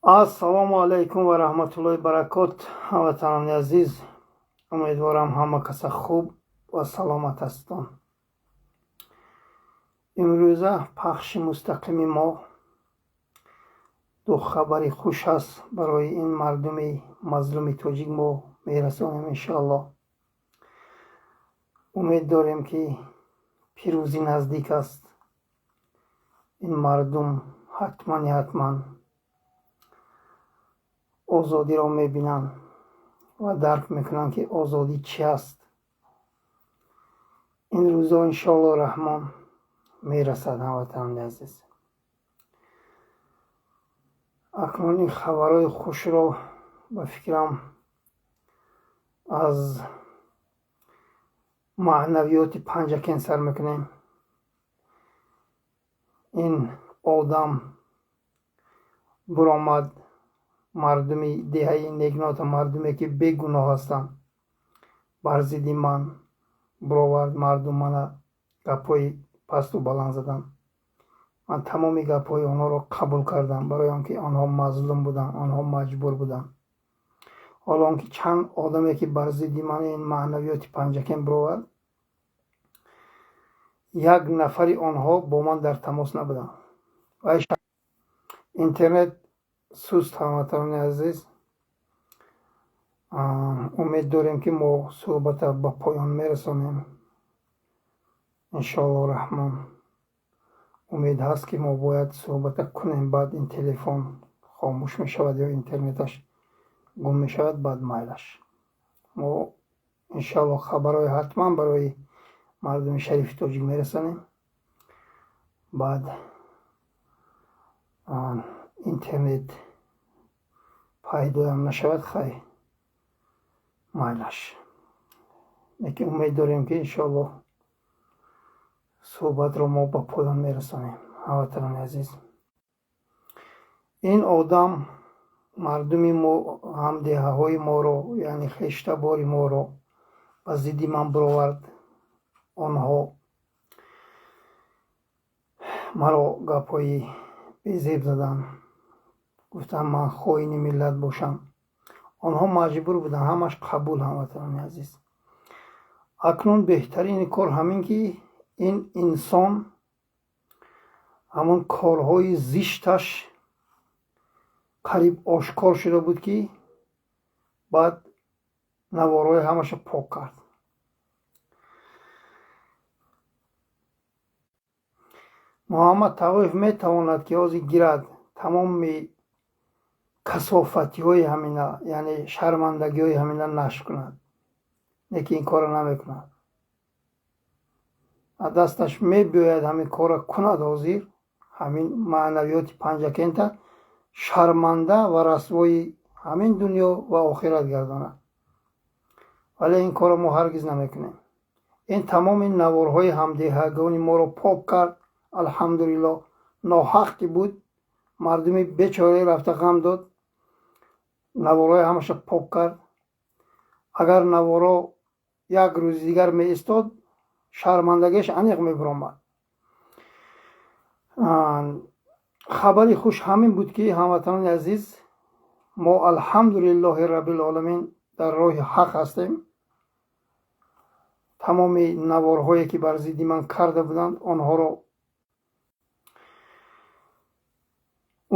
ассалому алайкум ва раҳматуллоҳи баракот. ҳамватанони азиз, умедворам ҳама каса хуб ва саломат ҳастон. имрӯза пахши мустақими мо ду хабари хуш аст барои ин мардуми мазлуми тоҷик мо мерасонем иншоаллоҳ. умед дорем ки пирӯзӣ наздик аст. ин мардум ҳатман озодиро мебинанд ва дарк мекунанд ки озодӣ чӣ аст. ин рӯзо иншоаллоҳ раҳмон мерасад. ҳамватанони азиз, акнун ин хабарҳои хушро ба фикрам аз маънавиёти панҷакен сар мекунем. ин одам буромад, мардуми деҳаи негнота, мардуме ки бегуноҳ ҳастанд, бар зидди ман буровард. мардум мана гапҳои пасту баланд заданд. ман тамоми гапҳои онҳоро қабул кардам, барои он ки онҳо мазлум буданд, онҳо маҷбур буданд. ҳоло он ки чанд одаме ки бар зидди ман ин маънавиёти панҷакен буровард, як нафари онҳо бо ман дар тамос набуданд. интернет суст. ҳамватанони азиз, умед дорем ки мо суҳбата ба поён мерасонем иншоаллоҳ раҳмон. умед ҳаст ки мо бояд суҳбата кунем, баъд ин телефон хомӯш мешавад ё интернеташ гум мешавад, баъд майлаш. мо иншоаллоҳ хабарҳои ҳатман барои мардуми шарифи тоҷик мерасонем. баъд интернет пайдоям нашавад, хай майлаш. лекин умед дорем ки иншоаллоҳ суҳбатро мо ба поён мерасонем. ҳамватанони азиз, ин одам мардуми мо, ҳамдиҳаҳои моро, яъне хештабори моро ба зидди ман буровард. онҳо маро гапҳои безеб заданд, гуфтанд ман хоини миллат бошам. онҳо маҷбур буданд, ҳамаш қабул. ҳамватанони азиз, акнун беҳтарини кор ҳамин ки ин инсон ҳамон корҳои зишташ қариб ошкор шуда буд, ки баъд наворҳои ҳамаша пок кард. муҳаммад Тағоев метавонад ки ҳозир гирад тамоми касофатиҳои ҳамина, яъне шармандагиҳои ҳамина нашр кунад, лекин ин корро намекунад. дасташ мебиёяд ҳамин корро кунад. ҳозир ҳамин маънавиёти панҷакента шарманда ва расвои ҳамин дунё ва охират гардонад, вале ин корро мо ҳаргиз намекунем. ин тамоми наворҳои ҳамдиҳагони моро пок кард. алҳамдулиллоҳ, ноҳақ ки буд, мардуми бечораи рафта ғам дод, наворҳои ҳамаша пок кард. агар наворо як рӯзи дигар меистод, шармандагиаш аниқ мебуромад. хабари хуш ҳамин буд ки ҳамватанони азиз, мо алҳамдулиллоҳи раббил оламин дар роҳи ҳақ ҳастем. тамоми наворҳое ки бар зидди ман карда буданд, онҳоро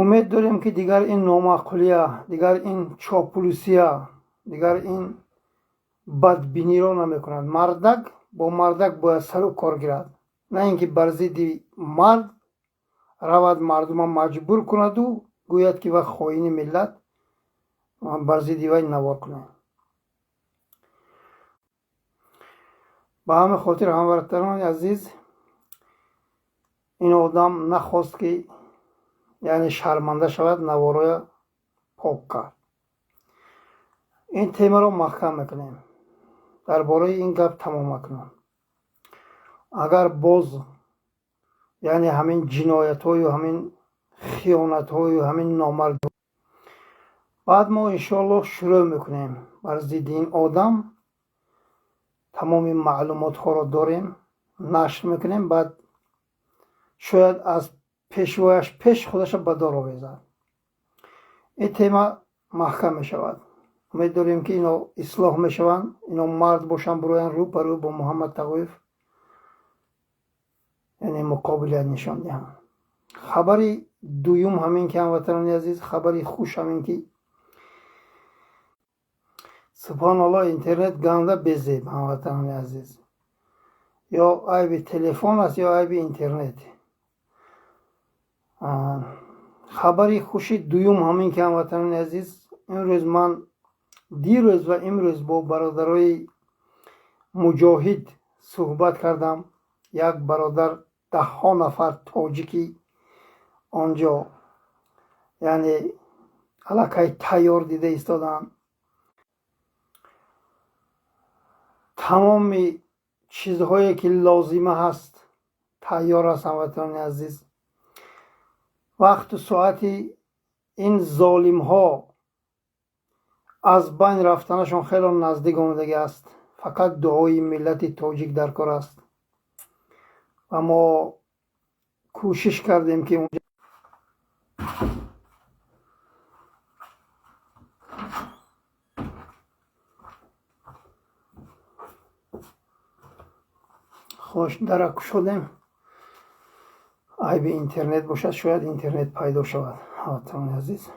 умед дорем ки дигар ин номаъқулия, дигар ин чопулусия, дигар ин бадбиниро намекунад. мардак бо мардак бояд сару кор гирад, на ин ки бар зидди мард равад мардума маҷбур кунаду гӯяд ки ва хоини миллат, бар зидди вай навор кунад. ба ҳамин хотир ҳамватанони азиз, ин одам нахост ки яъне шарманда шавад, наворҳоя пок кард. ин темаро маҳкам мекунем. дар бораи ин гап тамом макунам. агар боз яъне ҳамин ҷиноятҳою ҳамин хиёнатҳою ҳамин номардӣ, баъд мо иншоаллоҳ шурӯъ мекунем бар зидди ин одам. тамоми маълумотҳоро дорем, нашр мекунем. баъд шояд аз пешвояш пеш худаша ба дор овезад. این تема محکم می شود. امید داریم که اینا اصلاح می شوند، اینا مرد باشن بروین رو پر رو با محمد تقویف، یعنی مقابلیت نشان دهند. خبری دویم همین که هموطنان عزیز، خبری خوش همین که سبحان الله اینترنت گنده بزیب هموطنان عزیز، یا عیب تلفن است یا عیب اینترنت. خبری خوشی دویم همین که هموطنان عزیز، امروز من دیروز و امروز با برادرای مجاهد صحبت کردم. یک برادر 10 نفر تاجیکی آنجا یعنی علاقه تیار دیده ایستادن، تمام چیزهایی که لازمه هست تیار است هموطنان عزیز. وقت و ساعتی این ظالم ها از بین رفتنشون خیلی نزدیک آمدگی است. فقط دعای ملت تاجیک در کار است و ما کوشش کردیم که اونجا خوش درک شدیم. عیب اینترنت باشد، شاید اینترنت پیدا شود. هموطنان عزیز،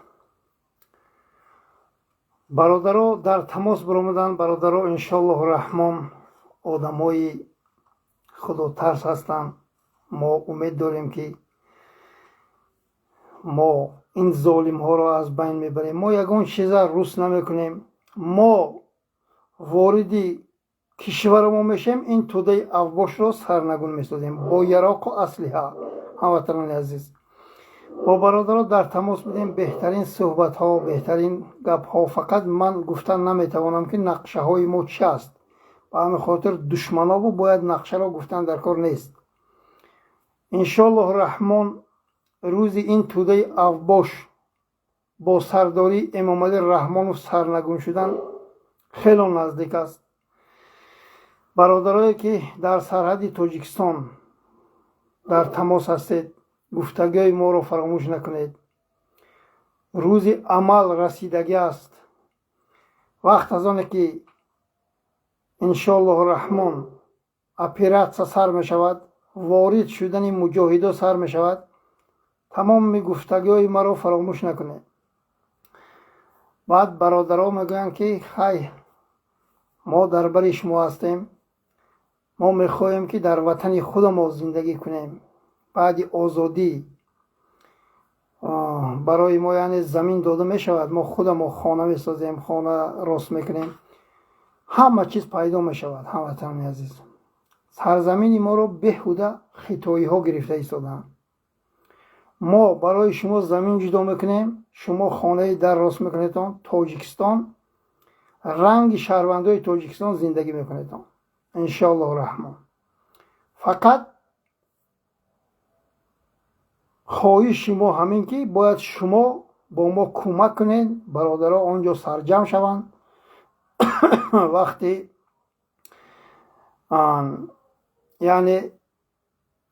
برادرها در تماس برآمدن. برادرها انشالله الرحمن آدمای خدا ترس هستند. ما امید داریم که ما این ظالم ها را از بین میبریم. ما یگان چیز روس نمیکنیم. ما واردی کشور ما میشیم، این توده افباش را سرنگون میسازیم با یراق و اسلحه. هموطنان عزیز، با برادرها در تماس بودیم. بهترین صحبت ها، بهترین گپ ها. فقط من گفتن نمیتوانم که نقشه های ما چی است. و همین خاطر دشمن ها باید نقشه را گفتن در کار نیست. انشالله الرحمن روز این توده افباش با سرداری امام علی رحمان و سرنگون شدن خیلی نزدیک است. برادرایی که در سرحد تاجیکستان در تماس هستید، گفتگوی ما رو فراموش نکنید. روز عمل رسیدگی است. وقت از آنه که انشالله الرحمن اپراتسیا سر می شود، وارد شدن مجاهدا سر می شود، تمام گفتگوی ما رو فراموش نکنید. بعد برادرها میگویند که خیر ما در بر شما هستیم، ما میخواهیم که در وطن خود ما زندگی کنیم. بعد آزادی برای ما یعنی زمین داده می شود، ما خود ما خانه می سازیم، خانه راست میکنیم، همه چیز پیدا می شود. هموطنان عزیز، سرزمین ما رو بهوده خطایی ها گرفته ایستادن. ما برای شما زمین جدا میکنیم، شما خانه در راست میکنید، تاجیکستان رنگ شهروندای تاجیکستان زندگی میکنید انشالله الرحمن. فقط خواهش شما همین که باید شما با ما کمک کنید، برادرها آنجا سرجم شوند. وقتی یعنی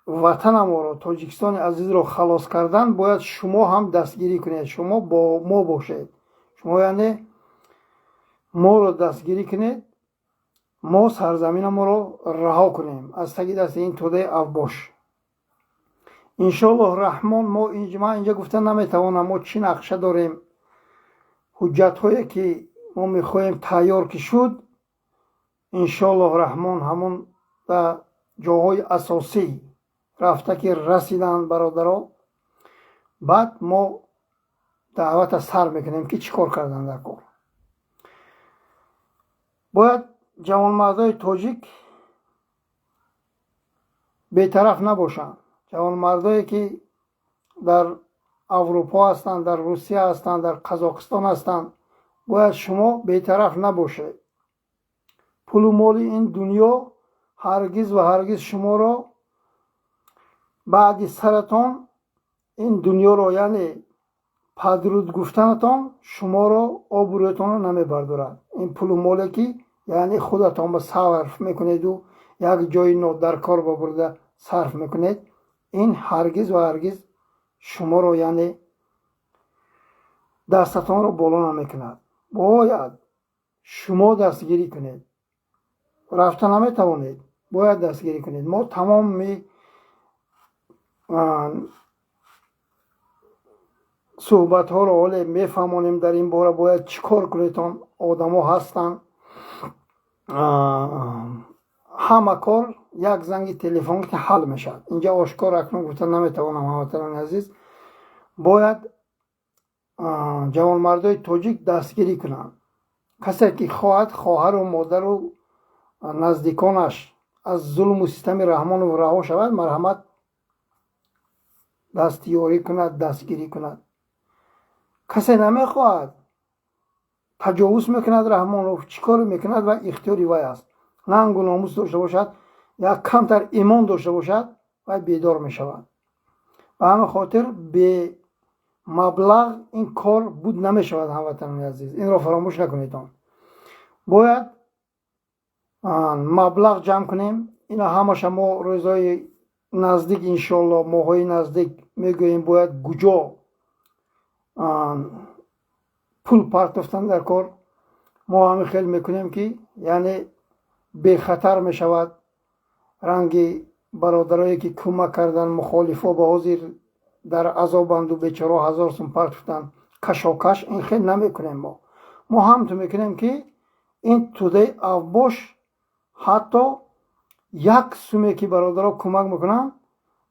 وطن ما رو، تاجیکستان عزیز رو خلاص کردن، باید شما هم دستگیری کنید. شما با ما باشید، شما یعنی ما رو دستگیری کنید، ما سرزمین ما رو رها کنیم از تگی دست این توده افباش. انشالله الرحمن ما اینجا گفتن نمیتوانم. ما چی نقشه داریم، حجت هایی که ما میخواهیم تیار که شد، انشالله الرحمن همون در جاهای اساسی رفته که رسیدن برادرها. بعد ما دعوت سر میکنیم که چیکار کردن در کار. باید جوانمردای تاجیک بی‌طرف نباشند. جوانمردایی که در اروپا هستند، در روسیه هستند، در قزاقستان هستند، باید شما بی‌طرف نباشید. پول و مال این دنیا هرگز و هرگز شما را بعد سرتان این دنیا را یعنی پدرود گفتنتان شما را آبرویتان را نمیبردارد. این پول و مالی که یعنی خودتان به صرف میکنید و یک جای نو در کار ببرده صرف میکنید، این هرگز و هرگز شما را یعنی دستتان رو بالا نمیکند. باید شما دستگیری کنید. رفتن نمیتوانید، باید دستگیری کنید. ما تمام صحبت ها رو حالا میفهمونیم در این باره. باید چیکار کنیتان؟ آدم ها هستن همه کار یک زنگ تلفن که حل میشد. اینجا آشکار اکنون گفتن نمیتوانم هموطنان عزیز. باید جوانمردای تاجیک دستگیری کنند. کسی که خواهد خواهر و مادر و نزدیکانش از ظلم و ستم رحمان و رها شود، مرحمت دستیاری کند، دستگیری کند. کسی نمیخواهد، تجاوز میکند رحمان رو، چیکار میکند و اختیاری وی است. ننگ و ناموس داشته باشد یا کمتر ایمان داشته باشد و بیدار میشود. و همه خاطر به مبلغ این کار بود نمیشود. هموطنان عزیز، این را فراموش نکنید. باید مبلغ جمع کنیم. اینا همش ما روزهای نزدیک انشالله ماهای نزدیک میگوییم باید کجا پول پرداختن در کار. ما همه خیلی میکنیم که یعنی بی خطر میشود. رنگ برادرایی که کمک کردن مخالفا به حاضر در عذابند و بیچاره 1000 سوم پرداختن کشاکش، این خیلی نمیکنیم. ما هم تو میکنیم که این توده اوباش حتی یک سومی که برادرها کمک میکنن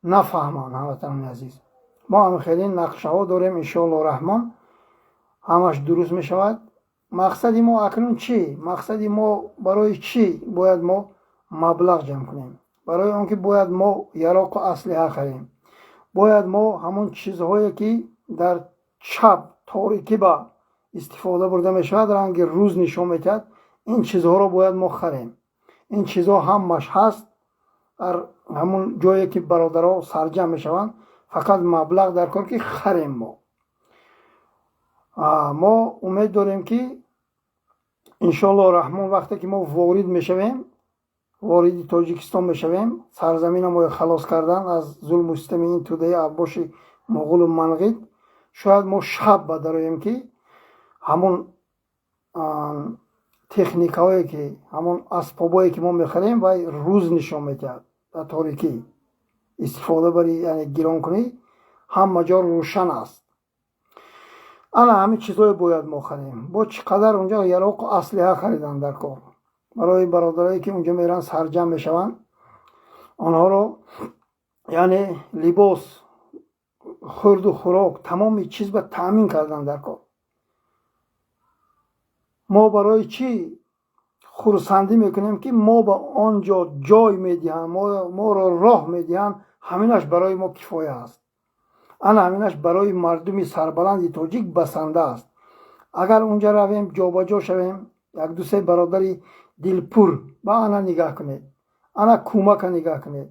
نفهمان. هموطنان عزیز، ما هم خیلی نقشه ها داریم انشاءالله رحمان همش درست میشود. مقصدی ما اکنون چی؟ مقصدی ما برای چی باید ما مبلغ جمع کنیم؟ برای اون که باید ما یراق و اسلحه خریم. باید ما همون چیزهایی که در شب تاریکی با استفاده برده میشود، رنگ روز نشون میدهد، این چیزها رو باید ما خریم. این چیزها همش هست در همون جایی که برادرها سرجم میشوند. فقط مبلغ در کار که خریم. ما امید داریم که انشالله رحمان وقتی که ما وارد میشویم، وارد تاجیکستان میشویم، سرزمین ما خلاص کردن از ظلم و ستم این توده اوباش مغول و منقید، شاید ما شب بداریم که همون تکنیک هایی که همون اسبابایی که ما میخریم و روز نشون میدهد در تاریکی استفاده بری یعنی گران کنی هم مجال روشن است. انا همه چیزهای باید ما خریم. با چقدر اونجا یراق و اسلحه خریدن در کار برای برادرایی که اونجا میرن سرجم میشوند، آنها رو یعنی لباس، خورد و خوراک، تمام چیز به تامین کردن در کار. ما برای چی خرسندی میکنیم که ما با آنجا جای میدیم، ما را راه میدیم، همینش برای ما کفایه است. انا همینش برای مردمی سربلند تاجیک بسنده است. اگر اونجا رویم جا با جا شویم، یک دو سه برادری دلپور با انا نگاه کنید، انا کمک نگاه کنید.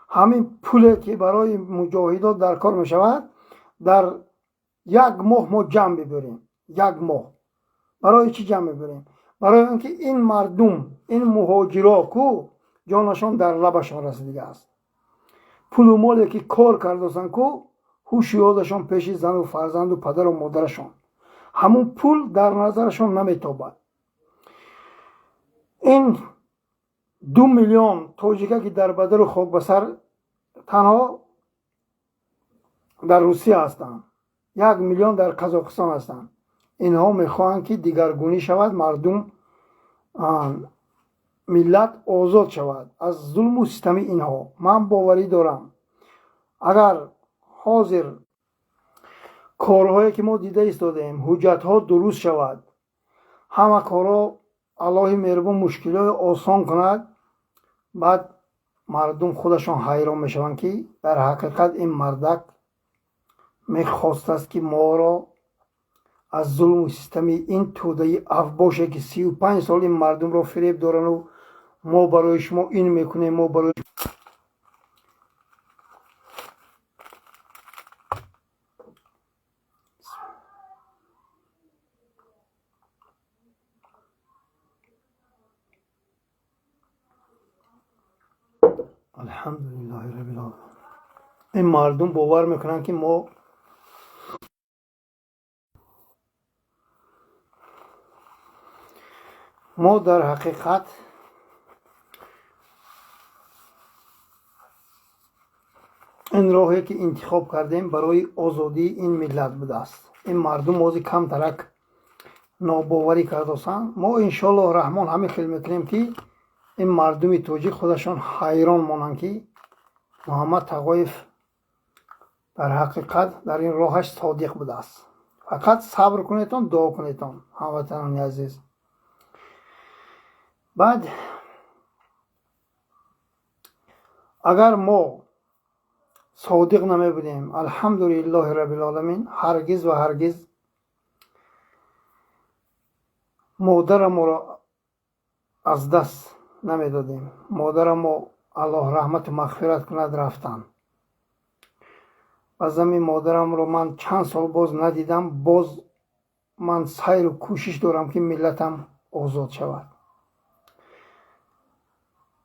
همین پولی که برای مجاهدات در کار میشود در یک ماه ما جمع ببریم. یک ماه برای چی جمع ببریم؟ برای اینکه این مردم، این مهاجرا کو جانشان در لبشان رسیده است. پول و مالی که کار کردن کو هوش و یادشان پیش زن و فرزند و پدر و مادرشان، همون پول در نظرشان نمیتابد. این 2 میلیون تاجیکه که در بدر و خاک بسر تنها در روسیه هستند، 1 میلیون در قزاقستان هستند. اینها میخواهند که دیگرگونی شود، مردم ملت آزاد شود از ظلم و ستم اینها. من باوری دارم اگر حاضر کارهایی که ما دیده ایستادیم حجت ها درست شود، همه کارها الله مهربان مشکلات آسان کند، بعد مردم خودشان حیران میشوند که در حقیقت این مردک میخواست است که ما را از ظلم و ستم این توده اوباشه که 35 سال این مردم را فریب دارن و ما برای شما این میکنیم، ما برای الحمدلله رب العالمین. این مردم باور میکنن که ما ما در حقیقت این راهی که انتخاب کردیم برای آزادی این ملت بوده است. این مردم موزی کم ترک ناباوری کردن. ما انشالله رحمان همین خیلی میکنیم که این مردم توجیک خودشان حیران مانند که محمد تقایف در حقیقت در این راهش صادق بوده است. فقط صبر کنیتون، دعا کنیتون هموطنان عزیز. بعد اگر ما صادق نمی بودیم الحمدلله رب العالمین هرگز و هرگز مادر ما را از دست نمی دادیم. مادر ما الله رحمت و مغفرت کند رفتن. از همین مادرم رو من چند سال باز ندیدم. باز من سعی و کوشش دارم که ملتم آزاد شود.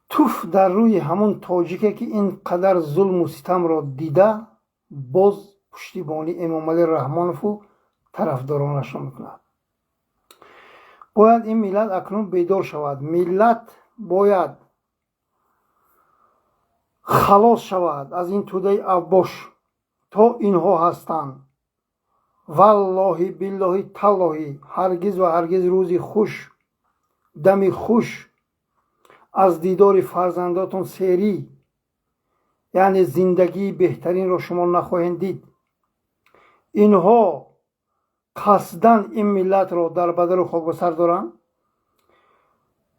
توف در روی همون تاجیکه که این قدر ظلم و ستم را دیده باز پشتیبانی امام علی رحمانوف و طرفدارانش را میکند. باید این ملت اکنون بیدار شود. ملت باید خلاص شود از این توده ابوش. تا اینها هستند والله بالله تالله هرگز و هرگز روزی خوش دمی خوش از دیدار فرزنداتون سری یعنی زندگی بهترین را شما نخواهید دید. اینها قصدن این ملت را در بدر و خاکستر دارن.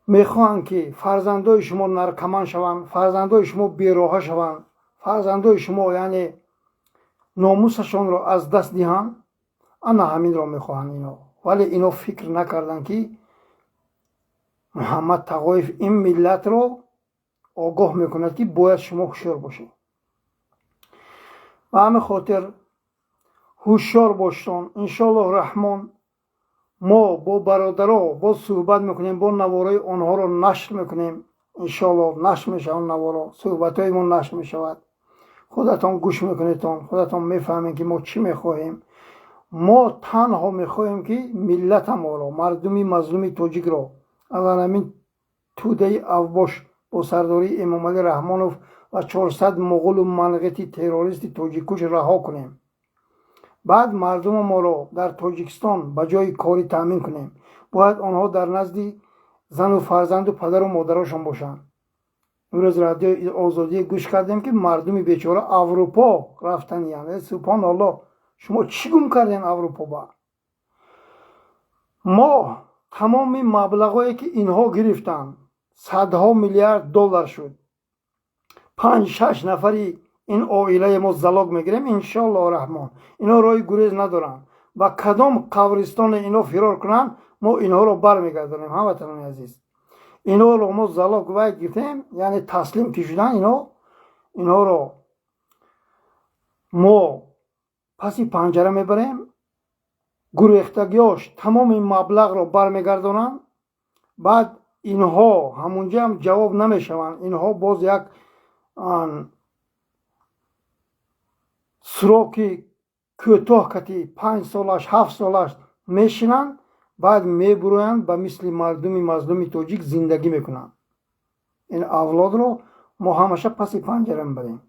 میخوان که فرزندای شما نرکمان شوند، فرزندای شما بیراه شوند، فرزندای شما یعنی ناموسشان را از دست دهند. انا همین را میخواهند اینا. ولی اینا فکر نکردن که محمد تقایف این ملت را آگاه میکند که باید شما هوشیار باشید. و همه خاطر هوشیار باشتن. انشالله رحمان ما با برادرها با صحبت میکنیم، با نوارای آنها را نشر میکنیم. انشالله نشر میشه اون نوارا، صحبت های ما نشر میشود. خودتان گوش میکنیتون، خودتان میفهمین که ما چی میخواهیم. ما تنها میخواهیم که ملت ما را، مردمی مظلوم تاجیک را از همین توده ابوش با سرداری امام علی رحمانوف و 400 مغول و منقطی تروریست تاجیکوش رها کنیم. بعد مردم ما را در تاجیکستان به جای کاری تامین کنیم. باید آنها در نزد زن و فرزند و پدر و مادرشان باشند. امروز رادیو آزادی گوش کردیم که مردمی بیچاره اروپا رفتن. یعنی سبحان الله شما چی گم کردین اروپا با؟ ما تمام مبلغایی که اینها گرفتن صدها میلیارد دلار شد. 5-6 نفری این عائله ما زلاق میگیریم انشالله رحمان. اینا رای گریز ندارن. و کدام قبرستان اینا فرار کنن ما اینها رو برمیگردونیم. هموطنان عزیز اینا رو ما زلاق وای گرفتیم یعنی تسلیم که شدن. اینا رو ما پسی پنجره میبریم. گریختگیاش تمام این مبلغ رو برمیگردونن. بعد اینها همونجا هم جواب نمیشوند. اینها باز یک سروکی کوتاه کتی 5 سالش 7 سالش میشینن. بعد میبرویند به مثل مردمی مظلوم تاجیک زندگی میکنن. این اولاد رو ما همشه پس پنجره میبریم.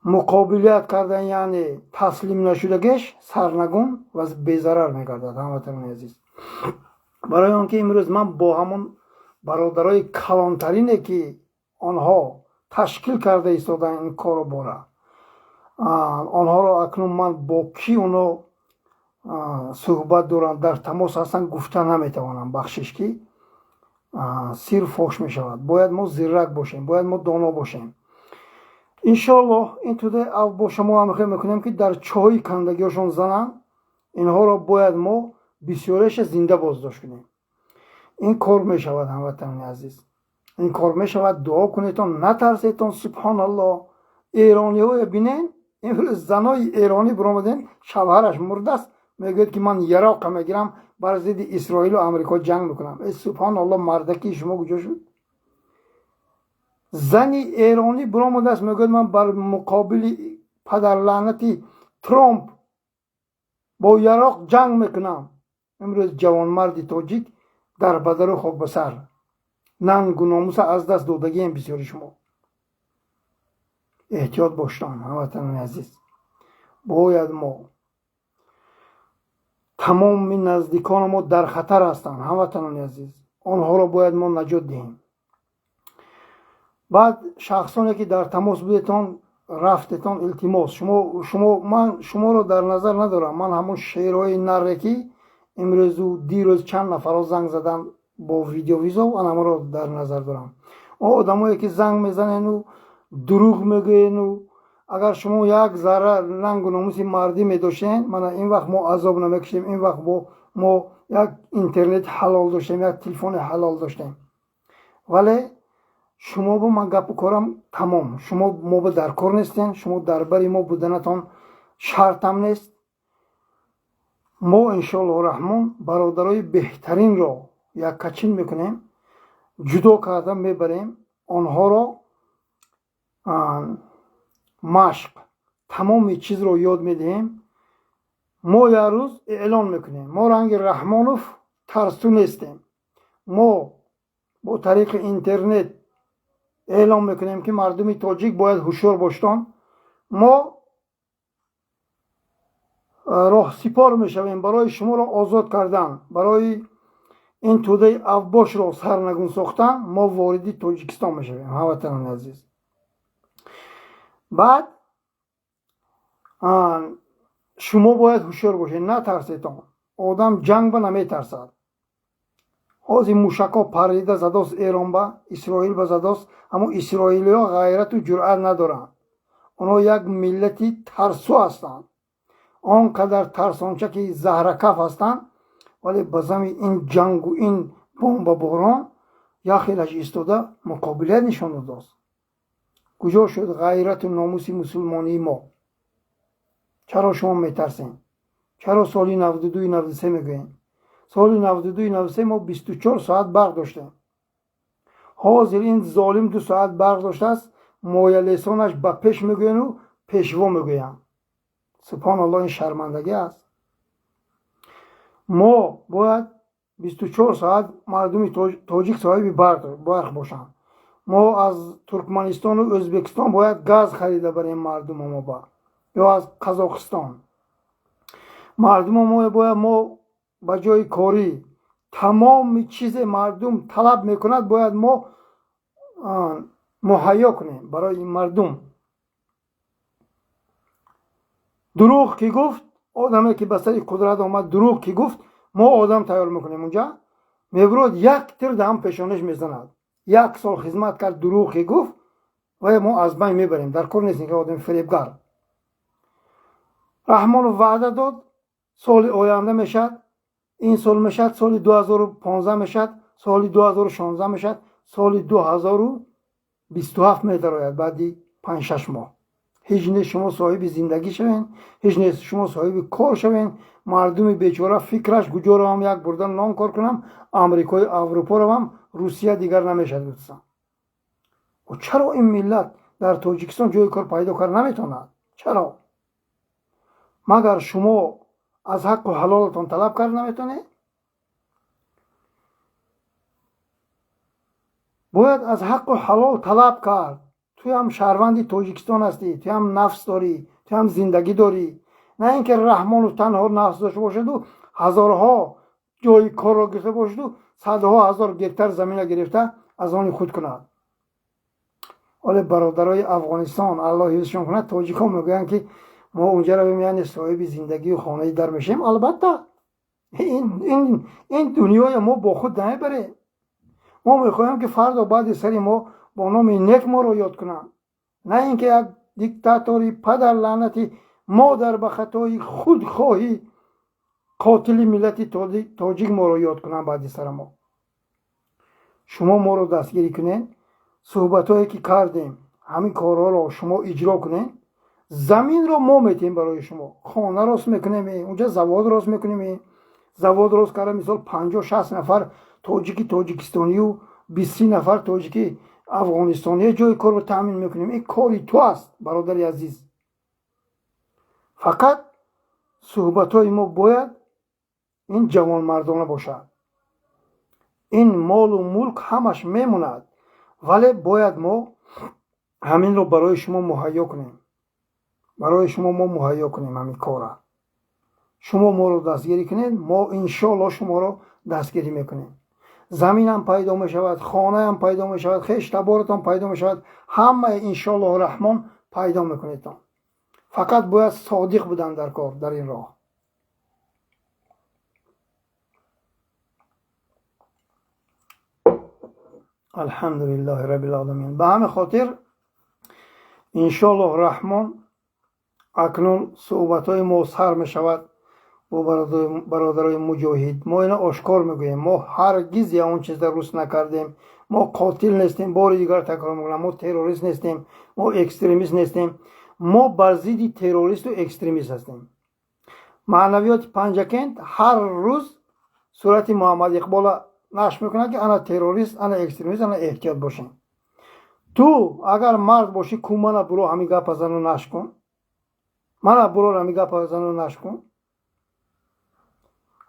مقابلیت کردن یعنی تسلیم نشدگیش سرنگون و بیضرر میگردد. هموطنان عزیز برای آنکه امروز من با همون برادرای کلانترینه که آنها تشکیل کرده ایستادن این کارو باره، آنها را اکنون من با کی اونو صحبت دارم در تماس هستن گفته نمیتوانم. بخشش که سیر فوش میشود. باید ما زیرک باشیم، باید ما دانا باشیم. انشالله این توده با شما هم خیلی میکنیم که در چای کندگیشون زنن. اینها را باید ما بسیارش زنده بازداشت کنیم. این کار میشود هموطنان عزیز. این کار میشود. دعا کنیتون، نترسیتون. سبحان الله ایرانی های بینین امروز زنای ایرانی برامدن شوهرش مرده است میگوید که من عراق میگیرم بر ضد اسرائیل و امریکا جنگ میکنم. ای سبحان الله مردکی شما کجا شد؟ زنی ایرانی برامده است میگوید من بر مقابل پدر لعنتی ترامپ با عراق جنگ میکنم. امروز جوان مرد تاجیک дар бадару хок ба сар. нангу номуса аз даст додагием бисёри шумо. эҳтиёт боштон ҳамватанони азиз. бояд мо тамоми наздикони мо дар хатар ҳастанд ҳамватанони азиз. онҳоро бояд мо наҷот диҳем. баъд шахсоне ки дар тамос будетон рафтетон илтимос ман шуморо дар назар надорам. ман ҳамон шеърҳои нарре ки имрӯзу дирӯз чанд нафаро занг задан бо видеовизов анаморо дар назар дорам. одамое ки занг мезанену дурӯғ мегӯену агар шумо як зарра нангу номуси мардӣ медоштем мана ин вақт мо азоб намекашем. ин вақт мо як интернет ҳалол доштем, як телефони ҳалол доштем. вале шумо бо ман гапу корам тамом. шумо мо ба дар кор нестем. шумо дар бари мо буданатон шартам нест. мо иншоаллоҳу раҳмон бародарои беҳтаринро яккачин мекунем, ҷудо карда мебарем. онҳоро машқ тамоми чизро ёд медиҳем. мо як рӯз эълон мекунем. мо ранги раҳмонов тарсу нестем. мо бо тариқи интернет эълон мекунем ки мардуми тоҷик бояд ҳушёр боштон. мо роҳсипор мешавем барои шуморо озод кардан, барои ин тӯдаи авбошро сарнагун сохтан. мо вориди тоҷикистон мешавем ҳамватанони азиз. баъд шумо бояд ҳушёр бошед, натарсетон. одам ҷангба наметарсад. ҳозир мушакҳо парида задост эронба, исроилба задост. аммо исроилиҳо ғайрату ҷуръат надоранд. онҳо як миллати тарсу ҳастанд. он қадар тарсонча ки заҳракаф ҳастанд. вале ба зами ин ҷангу ин бомбаборон як хелаш истода муқобилат нишон додааст. куҷо шуд ғайрату номуси мусулмонии мо? чаро шумо метарсем? чаро соли 92-93 мегӯем? соли 92-93 мо 24 соат барқ доштем. ҳозир ин золим 2 соат барқ доштааст. моялесонаш ба пеш мегӯяну пешво мегӯянд. субҳоналлоҳ, ин шармандагӣ аст. мо бояд 24 соат мардуми тоҷик соҳиби барқ бошанд. мо аз туркманистону ӯзбекистон бояд газ харида барем мардумо ба ё аз қазоқистон. мардумо бояд мо ба ҷои корӣ тамоми чизе мардум талаб мекунад бояд мо муҳайё кунем барои ин мардум. дурӯғ ки гуфт, одаме ки ба сари қудрат омад, дурӯғ ки гуфт, мо одам тайёр мекунем унҷа. мебурад як тир даҳам пешонаш мезанад. як сол хизмат кард, дурӯғ ки гуфт, ва мо аз байн мебарем. дар кор нестем ки одами фиребгар. раҳмонов ваъда дод, соли оянда мешад, ин сол мешад, соли 2015 мешад, соли 2016 мешад, соли 2027 медарояд. баъди 5-6 моҳ ҳеҷ не шумо соҳиби зиндагӣ шавен, ҳеҷ не шумо соҳиби кор шавен. мардуми бечора фикраш гуҷоравам як бурдан нон кор кунам, амрикои аврупоравам, русия дигар намешад гуфтам. чаро ин миллат дар тоҷикистон ҷои кор пайдо карда наметавонад? чаро? магар шумо аз ҳаққу ҳалолатон талаб карда наметавонед? бояд аз ҳаққу ҳалол талаб кард. ту ҳам шаҳрванди тоҷикистон ҳастӣ, ту ҳам нафс дорӣ, ту ҳам зиндагӣ дорӣ. на ин ки раҳмонов танҳо нафс дошта бошаду ҳазорҳо ҷои корро гирифта бошаду садҳо ҳазор гектар замина гирифта аз они худ кунад. оле бародарои афғонистон, аллоҳ ҳифзшон кунад, тоҷикҳо мегӯянд ки мо унҷа равем, яъне соҳиби зиндагию хонаи дар мешем. албатта ин дунёи мо бо худ намебарем. мо мехоҳем ки фардо баъди сари мо бо номи нек моро ёд кунанд. на ин ки як диктатори падар лаънати модар ба хатои худхоҳӣ қотили миллати тоҷик моро ёд кунанд баъди сара мо. шумо моро дастгирӣ кунед, суҳбатҳое ки кардем ҳамин корҳоро шумо иҷро кунед. заминро мо метиҳем барои шумо. хона рост мекунем, унҷа завод рост мекунем. завод рост карда мисол 50-60 нафар тоҷики тоҷикистонию 20 нафар тоҷики афғонистония ҷои корро таъмин мекунем. ин кори ту аст, бародари азиз. фақат суҳбатҳои мо бояд ин ҷавонмардона бошад. این مال و ملک همش میموند، ولی باید ما همین رو برای شما مهیا کنیم. برای شما ما مهیا کنیم همین کار. شما ما رو دستگیری کنید، ما انشالله شما رو دستگیری میکنیم. زمین هم پیدا می شود، خانه هم پیدا می شود، خشت تبارت هم پیدا می شود، همه انشالله رحمان پیدا میکنید. فقط باید صادق بودن در کار، در این راه. الحمدلله رب العالمین. به همین خاطر انشالله رحمان اکنون صحبت های ما سر می شود با برادرای مجاهد. ما اینا آشکار میگوییم، ما هرگز یا اون چیز درست نکردیم، ما قاتل نیستیم. بار دیگر تکرار میکنم، ما تروریست نیستیم، ما اکستریمیست نیستیم. ما بر ضد تروریست و اکستریمیست هستیم. معنویات پنجکند هر روز صورت محمد اقبال نشر میکنه که انا تروریست، انا اکستریمیست، انا احتیاط باشین. تو اگر مرد باشی کومانا برو همین گپ زنو نشکن، مانا برو همین گپ زنو نشکن.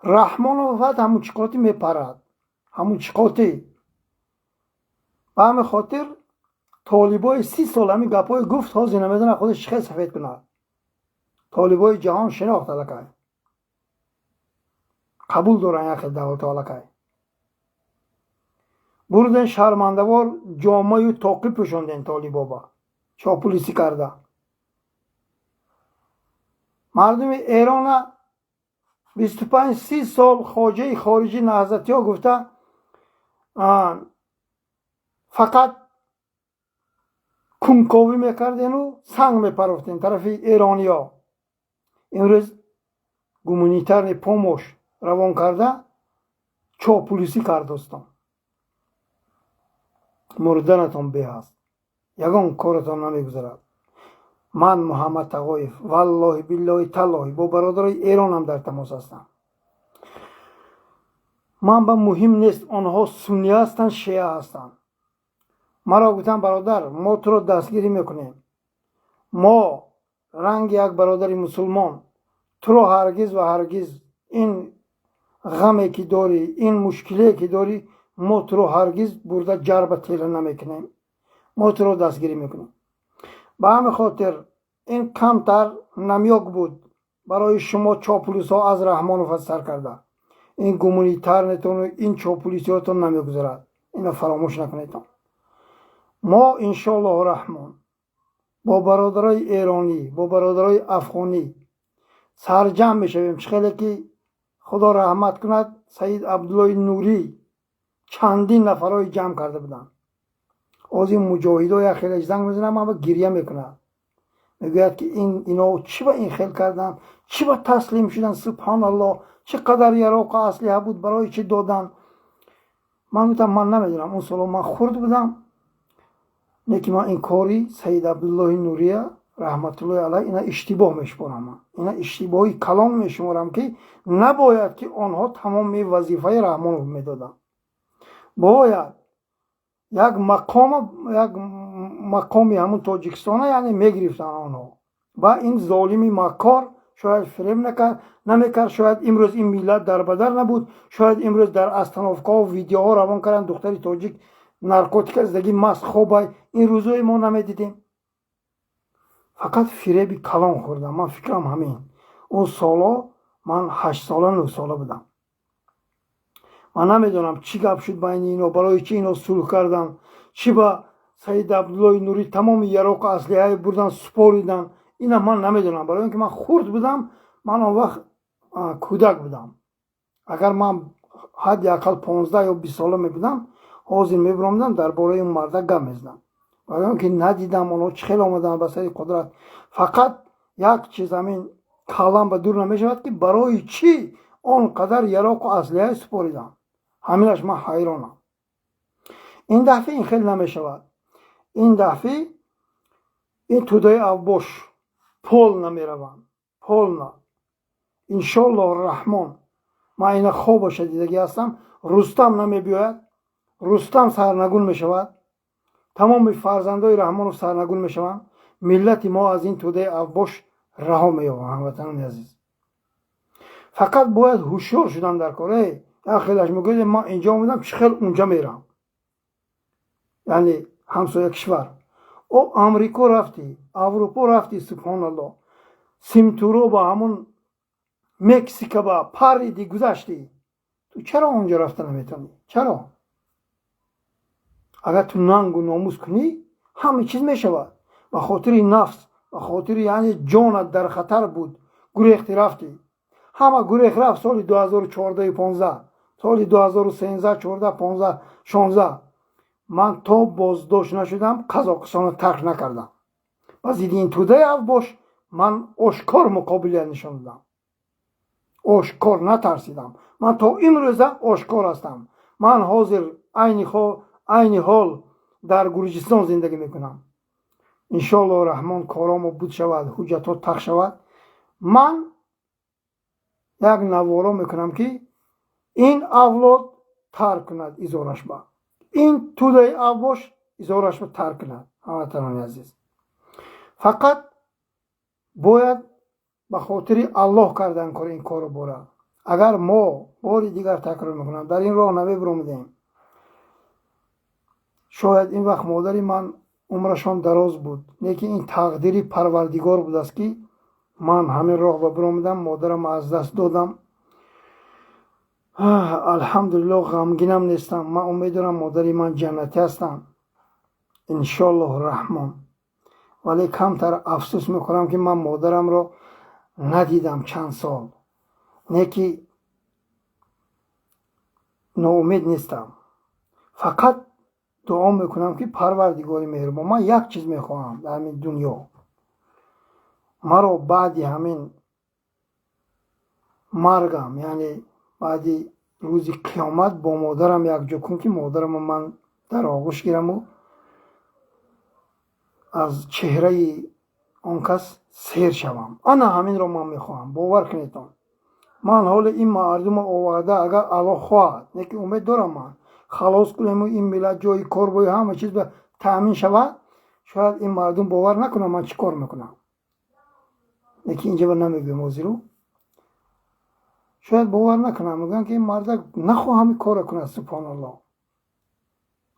رحمان و وفت همون چیکاتی میپرد، همون چیکاتی. به همین خاطر طالبای 30 سال همین گپای گفت حاضر نمیدونه خودش چه سفید کنه. طالبای جهان شناخت لکه قبول دارن یک دولت لکه بردن شرمندوار جامعه و تاقی پوشوندن. طالبا با چاپلوسی کرده. مردم ایران 25-30 سال خواجه خارجی نهضتی ها گفته فقط کنکاوی میکردن و سنگ میپروفتن طرف ایرانی ها. امروز گومونیتر پوموش روان کرده چاپلوسی کردستان. مردنتان به هست، یگان کارتان نمیگذارد. من محمد تقایف والله بالله تالله با برادرای ایران هم در تماس هستم. من با مهم نیست آنها سنی هستند شیعه هستند. مرا گفتن برادر ما تو رو دستگیری میکنیم، ما رنگ یک برادر مسلمان تو رو هرگز و هرگز این غمی که داری، این مشکلی که داری، ما تو رو هرگز برده جرب تیله نمیکنیم، ما تو رو دستگیری میکنیم. به همین خاطر این کمتر نمیاک بود برای شما چاپلوس ها از رحمان و فت سر کرده. این گومونیتر نتون و این چاپلوسی هاتون نمیگذارد. اینو فراموش نکنید. ما انشالله رحمان با برادرای ایرانی، با برادرای افغانی سرجم میشویم. خیلی که خدا رحمت کند سید عبدالله نوری چندین نفرای جمع کرده بودن. از این مجاهدای خیلی زنگ میزنم اما گریه میکنه، میگوید که اینا چی با این خیل کردن، چی با تسلیم شدن، سبحان الله چقدر یراق اسلحه بود برای چی دادن. من گفتم من نمیدونم، اون سال من خورد بودم نیکی من این کاری سید عبدالله نوریه رحمت الله علیه اینا اشتباه میشمارم، اینا اشتباهی کلام میشمارم که نباید که آنها تمام وظیفه رحمان رو میدادن. باید یک مقامی همون تاجیکستان یعنی میگرفتن آنها. و این ظالمی مکار شاید فیلم نمیکرد، شاید امروز این ملت در بدر نبود، شاید امروز در استانوفکا و ویدیوها روان کردن دختری تاجیک نارکوتیک از دیگه مست خوبای این روزای ما نمیدیدیم. فقط فریبی کلام خوردم. من فکرم همین اون سالا من 8 ساله 9 ساله بودم. من نمیدونم چی گپ شد بین اینا، برای چی اینا صلح کردن، چی با سید عبدالله نوری تمام یراق اسلحه بردن سپاریدن، اینا من نمیدونم. برای اینکه من خرد بودم، من اون وقت کودک بودم. اگر من حد اقل 15 یا 20 ساله می بودم حاضر میبرامدم درباره اون مرده گپ میزدم. برای اینکه ندیدم اونها چه خیلی آمدن به سر قدرت. فقط یک چیز همین کلام به دور نمیشود که برای چی آنقدر یراق و اسلحه سپاریدن. همینش من حیرانم. این دفعه این خیلی نمیشود. این دفعه این تودای اوباش پول نمیروند، پول نه. انشالله رحمان من این خوب شدیدگی هستم. رستم نمیبیاید، رستم سرنگون میشود، تمام فرزندای رحمان رو سرنگون میشوند. ملت ما از این تودای اوباش رها مییابند. هموطنان عزیز فقط باید هوشیار شدن در کار. یک خیلیش میگه من اینجا اومدم چه خیل اونجا میرم، یعنی همسایه کشور. او امریکا رفتی، اروپا رفتی، سبحان الله، سیمتورو با همون مکسیکا با پریدی گذشتی، تو چرا اونجا رفته نمیتونی؟ چرا؟ اگر تو ننگ و ناموس کنی همه چیز میشود. به خاطر نفس، به خاطر یعنی جانت در خطر بود گریختی رفتی، همه گریخت رفت. سال 2014 15 سال 2013 14 15 16 من تا بازداشت نشدم قزاقستان ترک نکردم. پس این توده باش، من آشکار مقابله نشان دادم، آشکار نترسیدم. من تا امروز آشکار هستم. من حاضر عین حال در گرجستان زندگی میکنم. انشاءالله رحمان کارامو بود شود، حجتها تخ شود. من یک نوارا میکنم که این اولاد ترک کند ازارش با این توده باش، ازارش با ترک کند. هموطنان عزیز، فقط باید به خاطر الله کردن کار این کارو بوره. اگر ما باری دیگر تکرار میکنم در این راه نمیبرومدیم، شاید این وقت مادری من عمرشان دراز بود، لیکن این تقدیری پروردگار بود است که من همین راه ببرومدم، مادرم از دست دادم. الحمدلله غمگینم نیستم. من امید دارم مادری من جنتی هستم انشالله رحمان. ولی کمتر افسوس میکنم که من مادرم را ندیدم چند سال. نه که ناامید نیستم، فقط دعا میکنم که پروردگار مهربان، من یک چیز میخواهم در همین دنیا، مرا بعد همین مرگم، یعنی بعد روز قیامت با مادرم یک جا کن که مادرم من در آغوش گیرم و از چهره آن کس سیر شوم. انا همین را من میخواهم. باور کنید من حال این مردم آورده اگر الله خواهد، نه که امید دارم من خلاص کنم و این ملت جای کار باید همه چیز به تأمین شود، شاید این مردم باور نکنم من چی کار میکنم، نه که اینجا نمیگم موضوع رو، شاید باور نکنم، میگن که این مرد نخواه همین کار کنه. سبحان الله،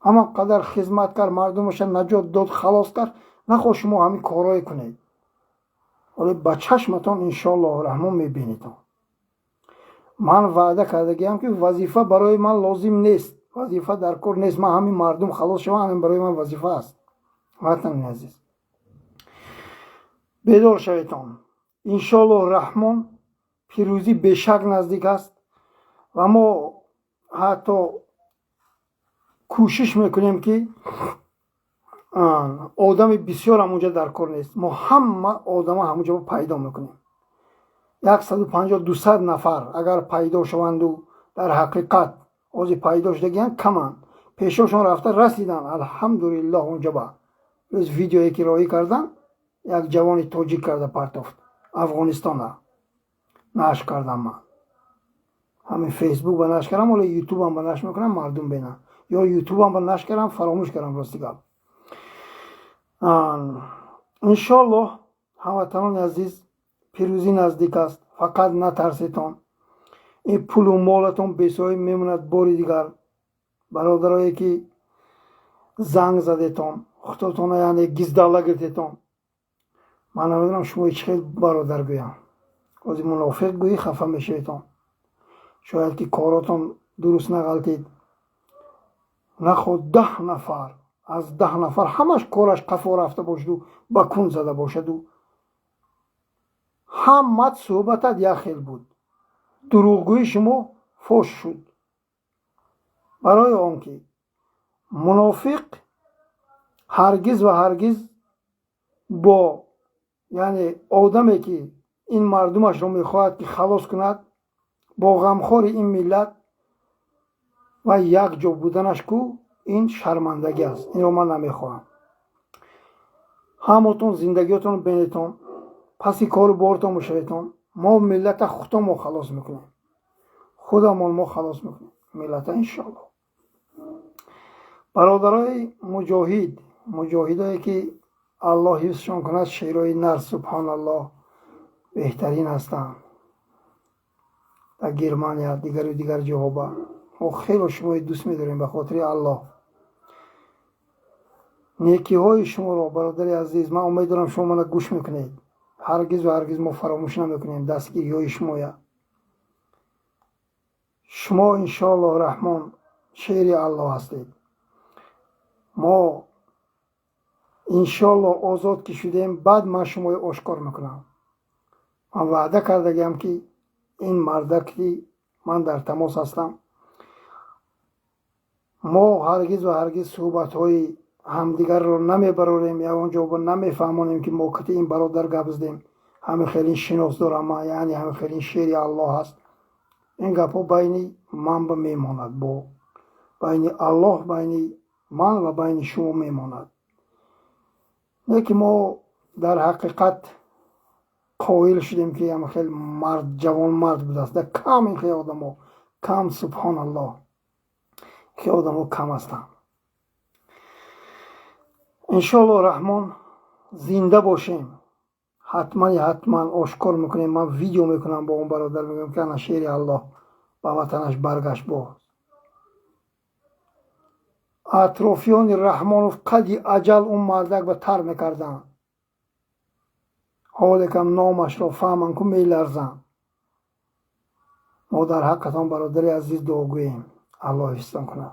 همه قدر خدمت کرد، مردمش نجات داد، خلاص کرد، نخواه شما همین کارهای کنید. ولی با چشمتان انشاءالله رحمان میبینید. من وعده کردگیم که وظیفه برای من لازم نیست، وظیفه در کار نیست، من همین مردم خلاص شوم، همین برای من وظیفه است. وطن عزیز بیدار شویتان. انشاءالله رحمان پیروزی بیشک نزدیک است و ما حتی کوشش میکنیم که آدم بسیار همونجا در کار نیست، ما همه آدم همونجا پیدا میکنیم. 150-200 نفر اگر پیدا شوند و در حقیقت از پیدا شدگیان کمان پیششون رفته رسیدن الحمدلله اونجا با روز ویدیویی که رایی کردن یک جوان تاجیک کرده پرتافت افغانستان نشر کردم. من همین فیسبوک با نشر کردم، ولی یوتیوب هم با نشر میکنم مردم بینن، یا یوتیوب هم با نشر کردم فراموش کردم راستی گپ. انشالله هموطنان عزیز پیروزی نزدیک است، فقط نترسیتان. این پول و مالتون بیسایی میموند. باری دیگر برادرایی که زنگ زدیتان خودتون یعنی گیزدالا گرفتیتان، من نمیدونم شما هیچ خیلی برادر گویم، از منافق گویی خفه میشیتان، شاید که کاراتون درست نغلطید. نخود 10 نفر از 10 نفر همش کارش قفا رفته باشد و با کون زده باشد و همت صحبتت یک خیل بود، دروغگویی شما فوش شد. برای آنکه منافق هرگز و هرگز با یعنی آدمی که این مردمش رو میخواهد که خلاص کند با غمخوار این ملت و یک جا بودنش کو، این شرمندگی است. این رو من نمیخواهم. همتون زندگیتون بینیتون پسی کار بارتون مشویتون، ما ملت خودمون ما خلاص میکنیم، خودمون ما خلاص میکنیم ملت انشاءالله. برادرای مجاهدایی که الله حفظشان کند، شیرای نر سبحان الله بهترین هستند. در گرمانیا دیگر جاها. ما خیلی شما دوست می‌داریم به خاطر الله. نیکی های شما را برادر عزیز من امید دارم شما منو گوش میکنید. هرگز و هرگز ما فراموش نمیکنیم دستگیری های شما. شما انشاءالله رحمان شیر الله هستید. ما انشاءالله آزاد که شدیم بعد من شما آشکار میکنم. من وعده کردم که این مردکی من در تماس هستم. ما هرگز و هرگز صحبت های همدیگر رو نمیبروریم یا اونجا با نمیفهمونیم که موقع این برادر گپ زدیم همه خیلی شناس دارم، یعنی همه خیلی شیر الله هست. این گپا بین من با میماند، با بین الله بین من و بین شما میماند. نه که ما در حقیقت قائل شدیم که همه خیلی مرد جوان مرد بوده است. در کم این خیلی آدم ها کم سبحان الله که آدم ها کم هستند. انشاءالله رحمان زنده باشیم. حتما آشکار میکنیم. من ویدیو میکنم با اون برادر میگم که انا شیر الله به وطنش برگشت باز. اطرافیان رحمانوف قدی اجل اون مردک به تر میکردن. حالی که نامش را فهمن که میلرزن. ما در حقتان برادر عزیز دعا گوییم الله حفظتان کنه.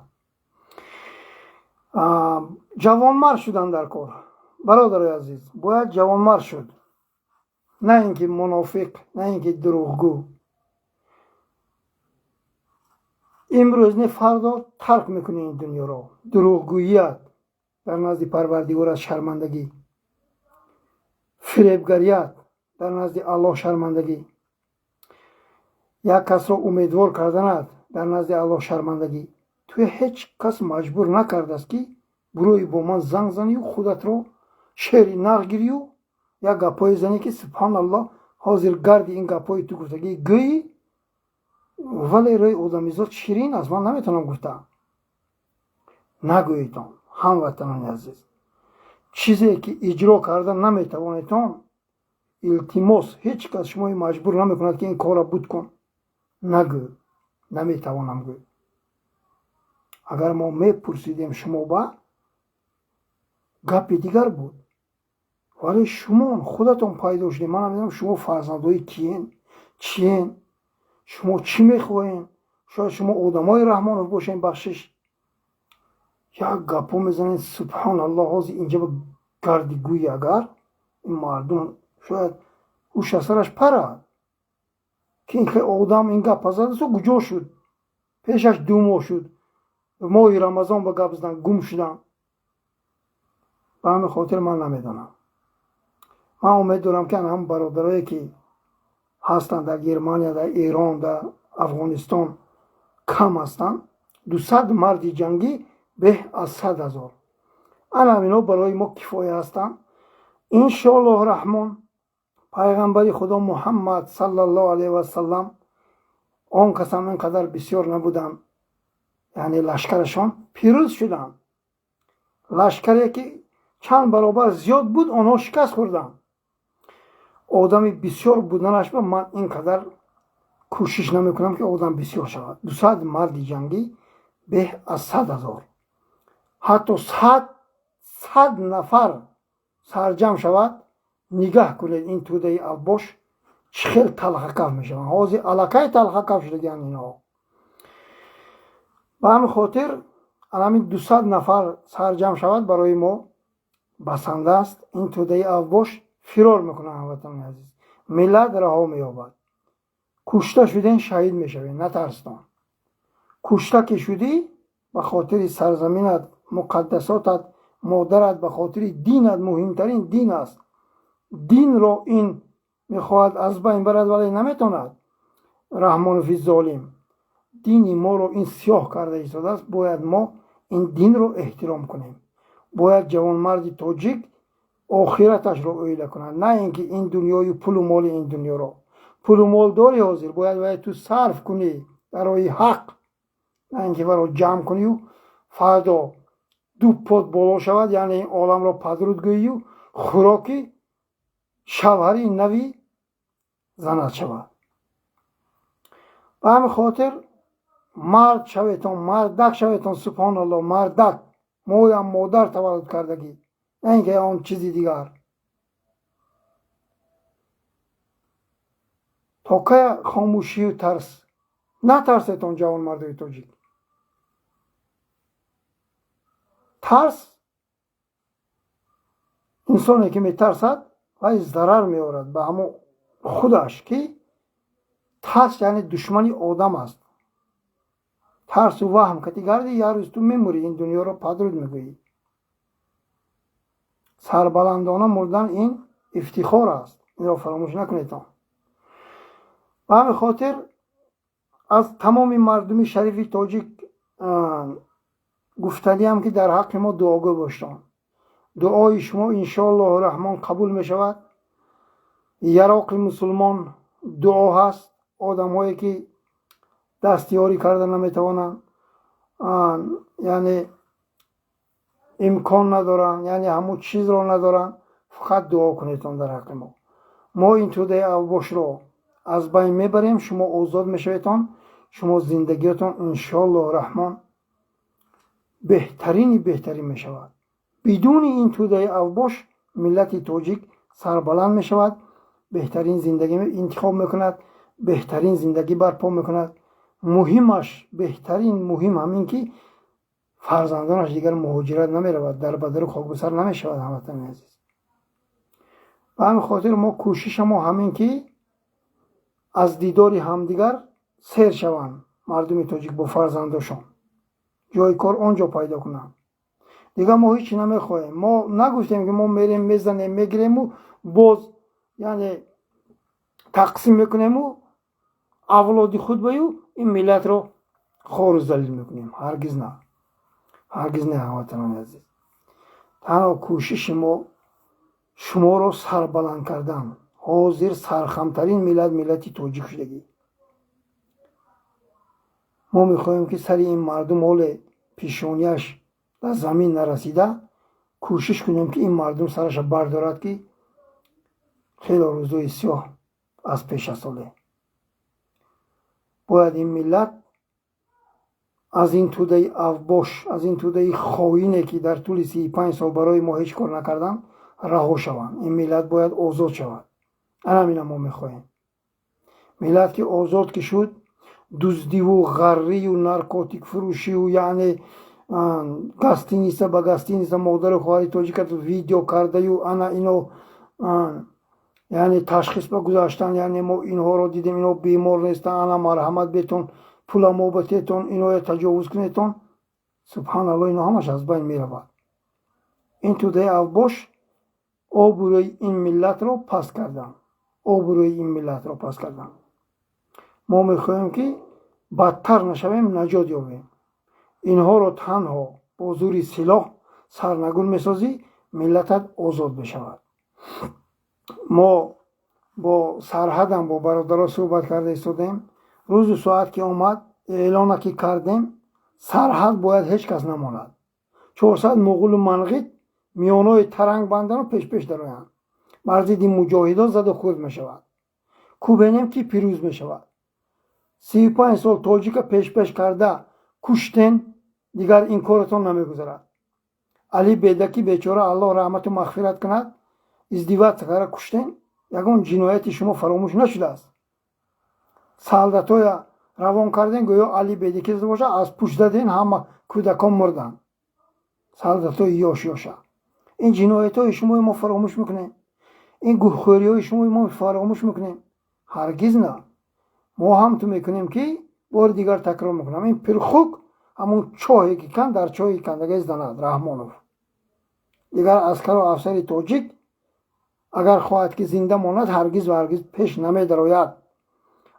جوانمرد شدن در کار برادر عزیز، باید جوانمرد شد، نه اینکه منافق، نه اینکه دروغگو. امروز نه فردا ترک میکنی این دنیا را. دروغگوییت در نزد پروردگار شرمندگی، فریبگریت در نزد الله شرمندگی، یک کس را امیدوار کردنت در نزد الله شرمندگی. توی هیچ کس مجبور نکرده است که بروی با من زنگ زنی و خودت رو شعری نقل گیری و یک گپای زنی که سبحان الله حاضر گردی این گپای تو گفتگی گویی، ولی روی آدمیزاد شیرین است. من نمیتونم گفتم نگوییتان هموطنان عزیز. چیزی که اجرا کردن نمیتوانیتان، التماس هیچ کس شما مجبور نمیکند که این کار را بود کن. نگو، نمیتوانم گوی. اگر ما میپرسیدیم شما با گپ دیگر بود، ولی شما خودتون پیدا شدید. من نمیدونم شما فرزندای کیین، چیین، شما چی میخواین. شاید شما آدمای رحمان باشین بخشش. یک گپو میزنین سبحان الله حاضر اینجا به گردی گویی. اگر این مردم شاید اوش اثرش پرد که این که آدم این گپ زد سو کجا شد، پیشش 2 ماه شد ماه رمضان به گپ زدن گم شدن. به همین خاطر من نمیدونم. من امید دارم که هم برادرایی که هستند در گرمانیا، در ایران، در افغانستان کم هستند. 200 مرد جنگی به از 100,000. انا اینا برای ما کفایه هستند. انشاءالله رحمان پیغمبر خدا محمد صلی الله علیه و سلم آن کسان اینقدر بسیار نبودند، یعنی لشکرشان پیروز شدند. لشکری که چند برابر زیاد بود آنها شکست خوردند. آدم بسیار بودنش به من اینقدر کوشش نمیکنم که آدم بسیار شود. 200 مرد جنگی به از 100,000. حتی 100 نفر سرجم شود. نگاه کنید این توده اباش چخیل تلخ کف میشن. حاضر علاقه تلخ کف شدگن اینا. به همین خاطر همین 200 نفر سرجم شود برای ما بسنده است. این توده اباش فرار میکنه هموطن عزیز. ملت رها مییابد. کشته شدین شهید میشوین، نترسان. کشته که شدی به خاطر سرزمینت، مقدساتت، مادرت، به خاطر دینت، مهمترین دین است. دین را این میخواهد از بین برد ولی نمیتواند. رحمان فی ظالم دین ما رو این سیاه کرده ایستاده است. باید ما این دین رو احترام کنیم. باید جوانمرد تاجیک آخرتش رو اویله کنند، نه اینکه این دنیای پول و مال این دنیا رو. پول و مال داری حاضر، باید تو صرف کنی برای حق، نه اینکه برای جمع کنی و فردا 2 پات بالا شود، یعنی این عالم را پدرود گویی و خوراکی شوهری نوی زند شود. به همین خاطر مرد شویتان، مردک شویتان. سبحان الله، مردک. ما هم مادر تولد کردگی، نه اینکه آن چیزی دیگر. تا که خاموشی و ترس؟ نترسیتان جوان مردای تاجیک. ترس، انسانی که میترسد و ضرر میآورد به همون خودش، که ترس یعنی دشمنی آدم است. ترس و وهم که گردی یه روز تو میموری، این دنیا رو پدرود میگویی. سربلندانه مردن این افتخار است، این را فراموش نکنید. به همین خاطر از تمام مردمی شریف تاجیک گفتنی هم که در حق ما دعاگو باشتن. دعای شما انشاءالله الرحمن قبول می شود. یراق مسلمان دعا هست. آدم هایی که دستیاری کرده نمیتوانند، یعنی امکان ندارن، یعنی همون چیز را ندارن، فقط دعا کنیدتان در حق ما. ما این توده اوباش رو از بین میبریم، شما آزاد میشویتان. شما زندگیتان انشاءالله الرحمن بهترین میشود. بدون این توده اوباش ملت تاجیک سربلند میشود، بهترین زندگی انتخاب میکند، بهترین زندگی برپا میکند. مهمش، بهترین مهم همین که فرزندانش دیگر مهاجرت نمیرود، در بدر خاکبسر نمیشود. هموطن عزیز، به همین خاطر ما کوشش ما همین که از دیداری همدیگر سیر شوند مردم تاجیک با فرزندانشان، جای کار آنجا پیدا کنند. دیگه ما هیچ نمیخواهیم. ما نگفتیم که ما میریم میزنیم میگیریم و باز یعنی تقسیم میکنیم و اولادی خود بیو این ملت رو خار و ذلیل میکنیم. هرگز نه، هرگز نه. هموطنان عزیز، تنها کوشش ما شما رو سربلند کردن. حاضر سرخمترین ملت تاجیک شدگی. ما میخواهیم که سر این مردم حال پیشانیش در زمین نرسیده، کوشش کنیم که این مردم سرش بردارد که خیلی روزای سیاه از پیش ساله. باید این ملت از این توده اوباش، از این توده خائنی که در طول 35 سال برای ما هیچ کار نکردن رها شوند. این ملت باید آزاد شود. همین ما میخواهیم. ملت که آزاد که شد، دزدی و غری و نارکوتیک فروشی و یعنی گستی نیست به گستی نیست، مادر خواهری تاجیک ویدیو کرده و انا اینو یعنی تشخیص بگذاشتن، یعنی ما اینها رو دیدیم، اینو بیمار نیستن، انا مرحمت بیتون، پول محبتیتون، اینو تجاوز کنیتون. سبحان الله، اینو همش از بین میرود. این توده اوباش آبروی این ملت رو پس کردن، آبروی این ملت رو پس کردن. ما میخواهیم که بدتر نشویم، نجات یابیم. اینها رو تنها با زور سلاح سرنگون میسازی، ملتت آزاد بشود. ما با سرحدم با برادرها صحبت کرده ایستادیم. روز و ساعت که آمد اعلان که کردیم سرحد باید هیچ کس نماند. 400 مغول و منقیط میانای ترنگ بندن و پیش دراین. مرزید این مجاهدان زد و خورد میشود. کوبینیم که پیروز میشود. 35 سال تاجیک پیش کرده کشتن، دیگر این کارتون نمیگذارد. علی بیدکی بیچاره الله رحمت و مغفرت کند، ازدواج کرده کشتن. یگان جنایت شما فراموش نشده است. سالدتای روان کردن گویا علی بیدکی باشه، از پشت دادن همه کودکان مردن. سالدتای یاشه. این جنایت های شما ما فراموش میکنیم. این گوهخوری های شما ما فراموش میکنیم. هرگز نه. ما هم تو میکنیم که بار دیگر تکرار میکنم. این پرخوک همون چاهی که کن در چاهی کندگی زند رحمانوف. دیگر عسکر و افسر تاجیک اگر خواهد که زنده ماند هرگز و هرگز پیش نمیدراید.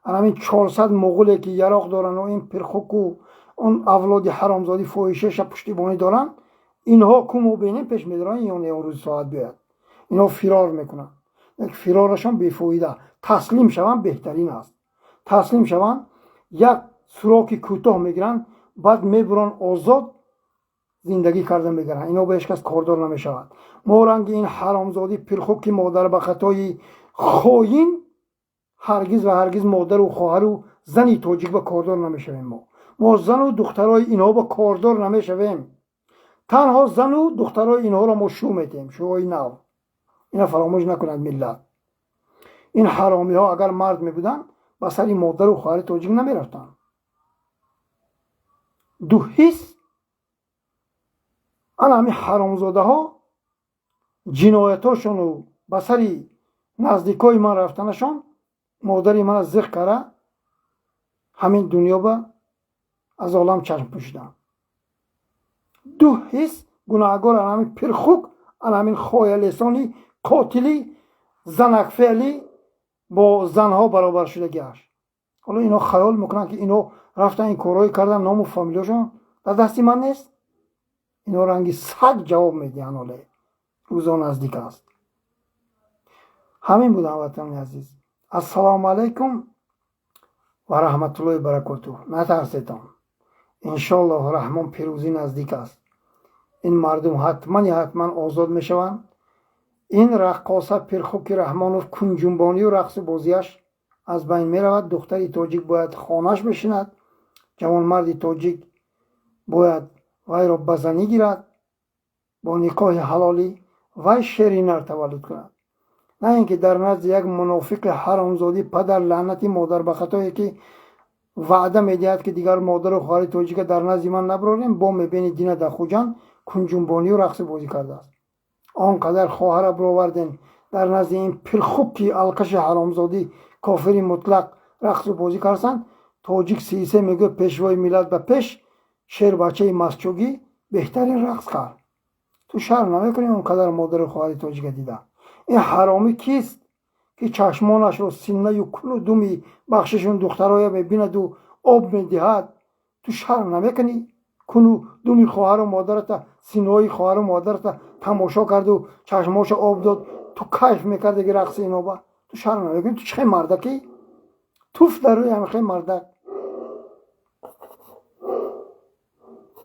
همین 400 مغولی که یراق دارن و این پرخوک و اون اولاد حرامزادی فاحشه‌ش پشتیبانی دارن، اینها کومو بینیم پیش میدارن یا نه روز ساعت بیاد. اینها فرار میکنن. یک فرارشان بیفایده. تسلیم شون بهترین است. تسلیم شون، یک سوراخی کوتاه میگیرن، بعد میبرن آزاد زندگی کرده میگیرن. اینا به هیچ کس کاردار نمیشود. ما رنگ این حرامزادی پرخوک مادر به خطای خائن هرگز و هرگز مادر و خواهر و زنی توجیک با کاردار نمیشویم. ما زن و دخترای اینها با کاردار نمیشویم. تنها زن و دخترای اینها را ما شو میدیم. شوهای نو. اینا فراموش نکنند ملت. این حرامی ها اگر مرد می بودن با سری مادر و خواهر توجیک نمی رفتن. دو حس انا همین حرامزاده ها جنایتاشون و با سری نزدیکای من رفتنشان مادری من از زخ کرده همین دنیا با از عالم چشم پوشیدن. دو حس گناهگار همین پرخوک همین خایلسانی قاتلی زنک فعلی با زنها برابر شده گشت. حالا اینا خیال میکنن که اینا رفتن این کارهای کردن نام و فامیلشون در دستی من نیست. اینا رنگی سگ جواب میدن. حالا روزا نزدیک است. همین بود هموطنان عزیز. السلام علیکم و رحمت الله و برکاته. نترسیدم. انشالله رحمان پیروزی نزدیک است. این مردم حتما آزاد میشوند. این رقاصه پرخوک رحمانوف کنجنبانی و رقص بازیش از بین می رود. دختری تاجیک باید خانهش بشیند. جوانمردی تاجیک باید وی را بزنی گیرد. با نکاح حلالی وی شیرینر تولد کند. نه اینکه در نزد یک منافق حرامزادی پدر لعنتی مادر به خطایی که وعده میدهد که دیگر مادر و خواهر تاجیک در نزد من نبراریم با میبینی دینه دخوجان کنجنبانی و رقص بازی کرده است. آنقدر خواهر برآوردن در نزد این پرخوکی الکش حرامزادی کافری مطلق رقص و بازی کردن. تاجیک سیسه میگه پیشوای ملت به پیش شیر بچه مسچوگی بهترین رقص کرد. تو شهر نمیکنی اونقدر مادر و خواهر تاجیک دیده. این حرامی کیست که چشمانش رو سینه و کل و دومی بخششون دخترای ببیند و آب میدهد؟ تو شهر نمیکنی کنو دومی خواهر و مادرت سینه‌های خواهر و مادرت تماشا کرد و چشماش آب داد تو کیف میکرد که رقص اینا با تو شهر نمیکنی؟ تو چه مردکی؟ توف در روی همه مردک.